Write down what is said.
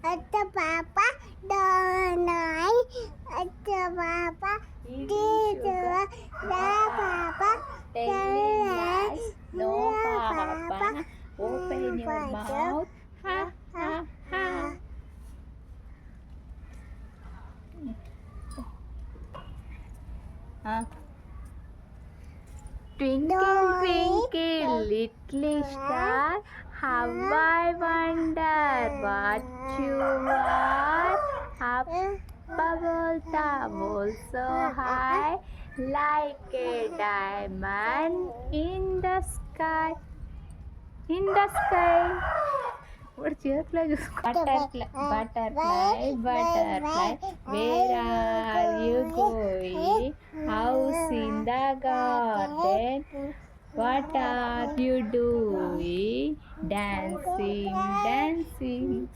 at the papa, donai, at the papa, teacher, the papa, telling lies, no papa, open your mouth, ha ha ha. Twinkle, twinkle, little star, how I wonder what you are. Up above the world so high, like a diamond in the sky. In the sky. What's your pleasure? Butterfly, butterfly, butterfly. Where are you going? House in the garden. What are you doing? Dancing, dancing.